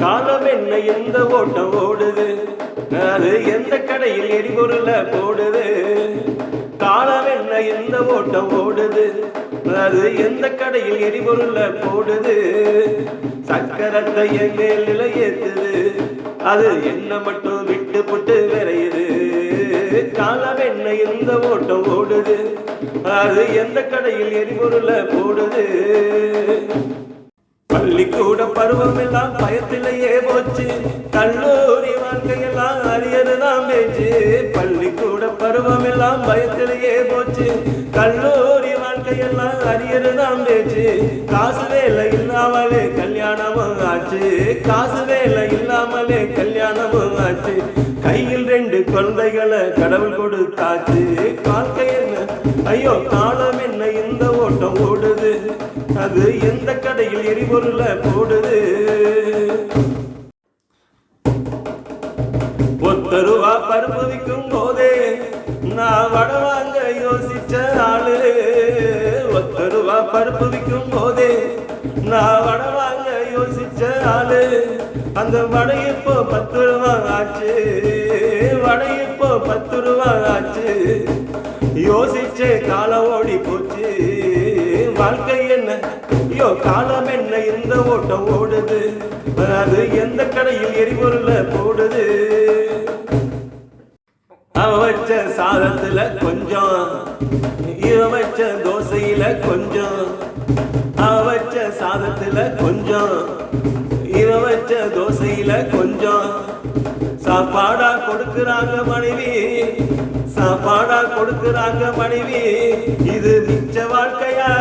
காலம் என்ன எந்த ஓட்டம் ஓடுது, அது எந்த கடையில் எரிபொருள போடுது. காலம் என்ன எந்த ஓட்டம் ஓடுது, அது எந்த கடையில் எரிபொருள போடுது. சக்கரத்தை என் மேல் நிலையேத்துது, அது என்ன மட்டும் விட்டு புட்டு விரையுது. காலம் என்ன எந்த ஓட்டம் ஓடுது, அது எந்த கடையில் எரிபொருள போடுது. பள்ளிக்கூட பருவம் எல்லாம் பயத்திலேயே போச்சு, கல்லூரி வாழ்க்கையெல்லாம் அரியதுதான் பேச்சு. பள்ளிக்கூட பருவம் எல்லாம் பயத்திலேயே போச்சு, கல்லூரி வாழ்க்கையெல்லாம் அரியதுதான் பேச்சு. காசு வேலை இல்லாமலே கல்யாணமும் ஆச்சு, காசு வேலை இல்லாமலே கல்யாணமும் ஆச்சு. கையில் 2 குழந்தைகளை கடவுள் கொடுத்தாச்சு. வாழ்க்கை என்ன ஐயோ, காலம் என்ன இந்த ஓட்டம் ஓடுது, அது எந்த கடையில் எரிபொருள போடுது. ₹1 பருப்பு விற்கும் போதே நான் வட வாங்க யோசிச்ச ஆளு. ₹1 பருப்பு விற்கும் போதே நான் வட வாங்க யோசிச்ச ஆளு. அந்த வடை இப்போ ₹10 ஆச்சு, வடை இப்போ ₹10 ஆச்சு. யோசிச்சே காலம் ஓடி போச்சு. வாழ்க்கை என்ன ஐயோ, காலம் என்ன இந்த ஓட்டம் ஓடுது, அது எந்த கடையில் எரிபொருள போடுது. அவ வச்ச சாதத்துல கொஞ்சம், இவ வச்ச தோசையில கொஞ்சம். அவ வச்ச சாதத்துல கொஞ்சம், இவ வச்ச தோசையில கொஞ்சம். சாப்பாடா கொடுக்குறாங்க மனைவி, சாப்பாடா கொடுக்குறாங்க மனைவி. இது மிச்ச வாழ்க்கையா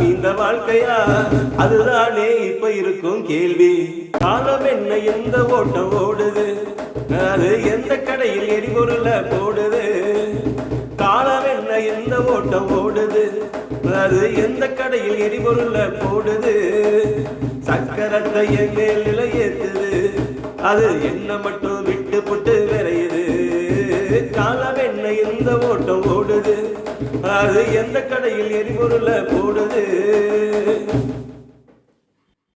இந்த வாழ்க்கையா, அதுதானே இப்ப இருக்கும் கேள்வி. காலம் என்ன எந்த ஓட்டம் ஓடுது, அது எந்த கடையில் எரிபொருள போடுது. காலம் என்ன எந்த ஓட்டம் ஓடுது, அது எந்த கடையில் எரிபொருள போடுது. சக்கரத்தை என் மேல் நிலையேத்துது, அது என்ன மட்டும் விட்டு புட்டு விரையுது. காலம் என்ன எந்த ஓட்டம் ஓடுது, அது எந்த கடையில் எரிபொருள போடுது.